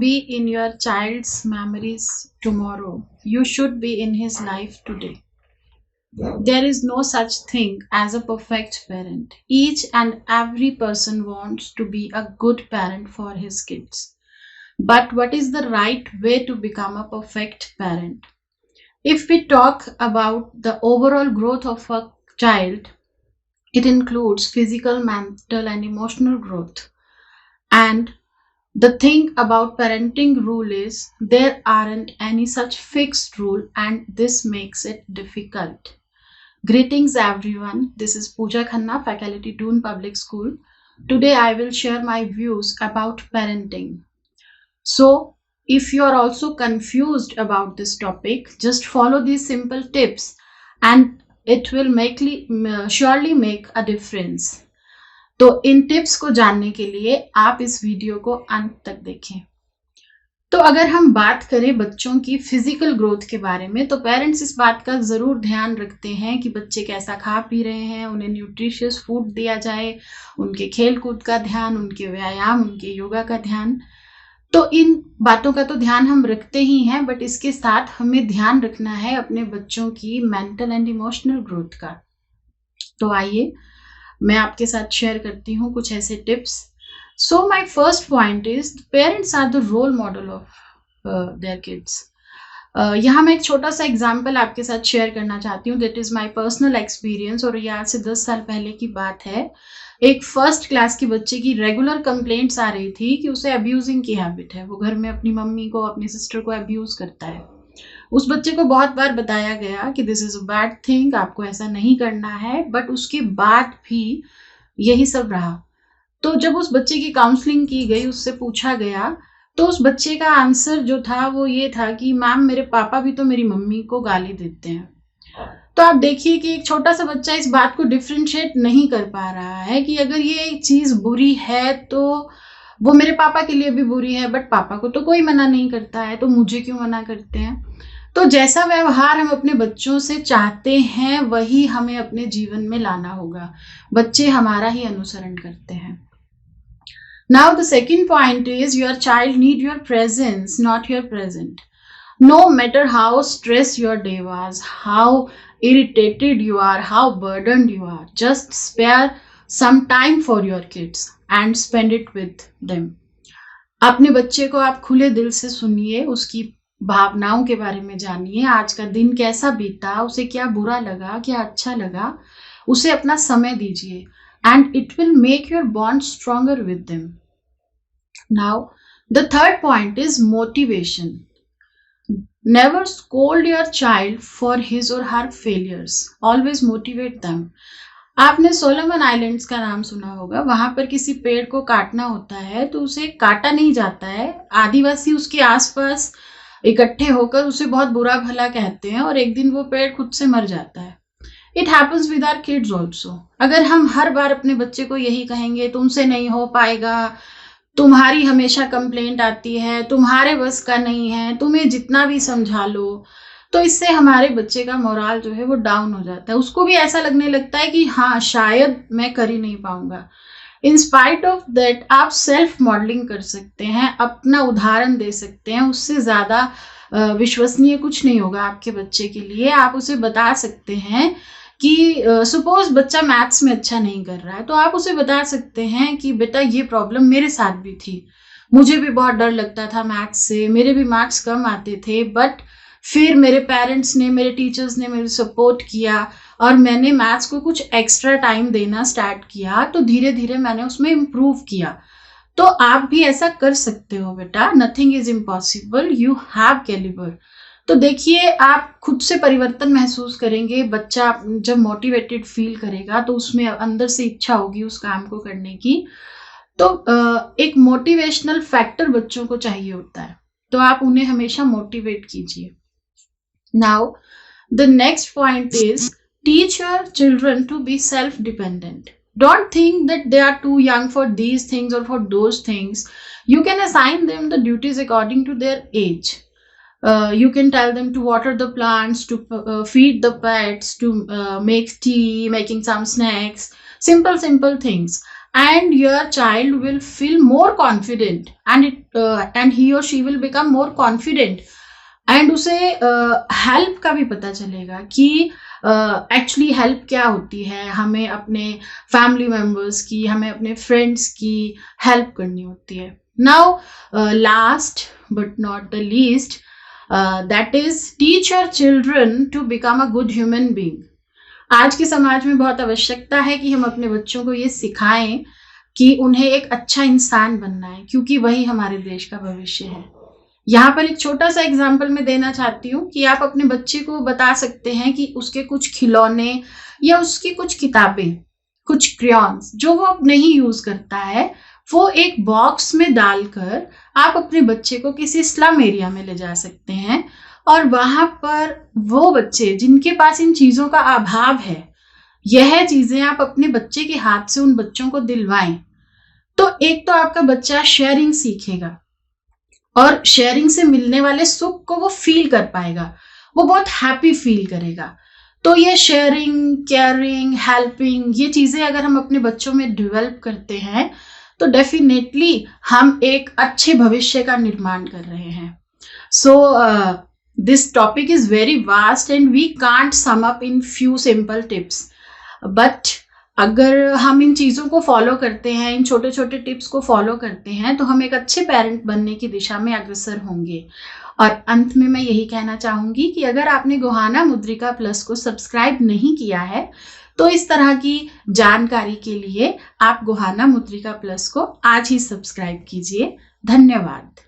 be in your child's memories tomorrow, you should be in his life today. There is no such thing as a perfect parent. Each and every person wants to be a good parent for his kids. But what is the right way to become a perfect parent? If we talk about the overall growth of a child, it includes physical, mental, and emotional growth. And the thing about parenting rule is there aren't any such fixed rule, and this makes it difficult. Greetings everyone, this is Pooja Khanna, faculty Doon Public School. Today I will share my views about parenting. So if you are also confused about this topic, just follow these simple tips and it will surely make a difference. तो इन tips को जानने के लिए आप इस video को अंत तक देखें। तो अगर हम बात करें बच्चों की फिजिकल ग्रोथ के बारे में, तो पेरेंट्स इस बात का ज़रूर ध्यान रखते हैं कि बच्चे कैसा खा पी रहे हैं, उन्हें न्यूट्रिशियस फूड दिया जाए, उनके खेल कूद का ध्यान, उनके व्यायाम, उनके योगा का ध्यान। तो इन बातों का तो ध्यान हम रखते ही हैं, बट इसके साथ हमें ध्यान रखना है अपने बच्चों की मेंटल एंड इमोशनल ग्रोथ का। तो आइए मैं आपके साथ शेयर करती हूँ कुछ ऐसे tips. So my first point is parents are the role model of their kids. यहाँ मैं एक छोटा सा एग्जाम्पल आपके साथ शेयर करना चाहती हूँ। That is my personal experience, और ये आज से 10 साल पहले की बात है। एक फर्स्ट क्लास की बच्चे की रेगुलर कंप्लेंट्स आ रही थी कि उसे अब्यूजिंग की हैबिट है, वो घर में अपनी मम्मी को, अपनी सिस्टर को अब्यूज करता है। उस बच्चे को बहुत बार बताया गया कि this is a bad thing, आपको ऐसा नहीं करना है, बट उसके बाद भी यही सब रहा। तो जब उस बच्चे की काउंसलिंग की गई, उससे पूछा गया, तो उस बच्चे का आंसर जो था वो ये था कि मैम मेरे पापा भी तो मेरी मम्मी को गाली देते हैं। तो आप देखिए कि एक छोटा सा बच्चा इस बात को डिफ्रेंशिएट नहीं कर पा रहा है कि अगर ये चीज बुरी है तो वो मेरे पापा के लिए भी बुरी है, बट पापा को तो कोई मना नहीं करता है, तो मुझे क्यों मना करते हैं। तो जैसा व्यवहार हम अपने बच्चों से चाहते हैं वही हमें अपने जीवन में लाना होगा। बच्चे हमारा ही अनुसरण करते हैं। Now the second point is your child need your presence, not your present. No matter how stressed your day was, how irritated you are, how burdened you are, just spare some time for your kids and spend it with them. अपने बच्चे को आप खुले दिल से सुनिए, उसकी भावनाओं के बारे में जानिए, आज का दिन कैसा बीता, उसे क्या बुरा लगा, क्या अच्छा लगा, उसे अपना समय दीजिए, and it will make your bond stronger with them. Now, the third point is motivation. Never scold your child for his or her failures. Always motivate them. आपने सोलोमन आइलैंड्स का नाम सुना होगा। वहां पर किसी पेड़ को काटना होता है तो उसे काटा नहीं जाता है, आदिवासी उसके आसपास इकट्ठे होकर उसे बहुत बुरा भला कहते हैं और एक दिन वो पेड़ खुद से मर जाता है। It happens with our kids also. अगर हम हर बार अपने बच्चे को यही कहेंगे तुमसे नहीं हो पाएगा, तुम्हारी हमेशा कंप्लेंट आती है, तुम्हारे बस का नहीं है, तुम्हें जितना भी समझा लो, तो इससे हमारे बच्चे का मोराल जो है वो डाउन हो जाता है। उसको भी ऐसा लगने लगता है कि हाँ शायद मैं कर ही नहीं पाऊंगा। इन स्पाइट ऑफ दैट आप सेल्फ मॉडलिंग कर सकते हैं, अपना उदाहरण दे सकते हैं। उससे ज़्यादा विश्वसनीय कुछ नहीं होगा आपके बच्चे के लिए। आप उसे बता सकते हैं कि सपोज बच्चा मैथ्स में अच्छा नहीं कर रहा है, तो आप उसे बता सकते हैं कि बेटा ये प्रॉब्लम मेरे साथ भी थी, मुझे भी बहुत डर लगता था मैथ्स से, मेरे भी मार्क्स कम आते थे, बट फिर मेरे पेरेंट्स ने, मेरे टीचर्स ने मेरे सपोर्ट किया और मैंने मैथ्स को कुछ एक्स्ट्रा टाइम देना स्टार्ट किया, तो धीरे धीरे मैंने उसमें इम्प्रूव किया। तो आप भी ऐसा कर सकते हो बेटा, nothing is impossible, you have calibre. तो देखिए आप खुद से परिवर्तन महसूस करेंगे। बच्चा जब मोटिवेटेड फील करेगा तो उसमें अंदर से इच्छा होगी उस काम को करने की। तो एक मोटिवेशनल फैक्टर बच्चों को चाहिए होता है, तो आप उन्हें हमेशा मोटिवेट कीजिए। Now the next point is teach your children to be self dependent. Don't think that they are too young for these things or for those things. You can assign them the duties according to their age. You can tell them to water the plants, to feed the pets, to make tea, making some snacks, simple things. and your child will feel more confident, and he or she will become more confident, and उसे help का भी पता चलेगा कि actually help क्या होती है, हमें अपने फैमिली मेम्बर्स की, हमें अपने फ्रेंड्स की हेल्प करनी होती है. Now last but not the least, that is teach your children to become a good human being. आज के समाज में बहुत आवश्यकता है कि हम अपने बच्चों को ये सिखाएं कि उन्हें एक अच्छा इंसान बनना है, क्योंकि वही हमारे देश का भविष्य है. यहाँ पर एक छोटा सा एग्जाम्पल मैं देना चाहती हूँ कि आप अपने बच्चे को बता सकते हैं कि उसके कुछ खिलौने या उसकी कुछ किताबें, कुछ क्रेयॉन्स जो वो अब नहीं यूज करता है, वो एक बॉक्स में डालकर आप अपने बच्चे को किसी स्लम एरिया में ले जा सकते हैं, और वहां पर वो बच्चे जिनके पास इन चीजों का अभाव है, यह चीजें आप अपने बच्चे के हाथ से उन बच्चों को दिलवाएं. तो एक तो आपका बच्चा शेयरिंग सीखेगा, और शेयरिंग से मिलने वाले सुख को वो फील कर पाएगा, वो बहुत हैप्पी फील करेगा. तो ये शेयरिंग, केयरिंग, हेल्पिंग, ये चीजें अगर हम अपने बच्चों में डेवलप करते हैं तो डेफिनेटली हम एक अच्छे भविष्य का निर्माण कर रहे हैं. So this topic is very vast and we can't sum up in few simple tips, but अगर हम इन चीज़ों को फॉलो करते हैं, इन छोटे छोटे टिप्स को फॉलो करते हैं, तो हम एक अच्छे पेरेंट बनने की दिशा में अग्रसर होंगे. और अंत में मैं यही कहना चाहूँगी कि अगर आपने गोहाना मुद्रिका प्लस को सब्सक्राइब नहीं किया है, तो इस तरह की जानकारी के लिए आप गोहाना मुद्रिका प्लस को आज ही सब्सक्राइब कीजिए. धन्यवाद.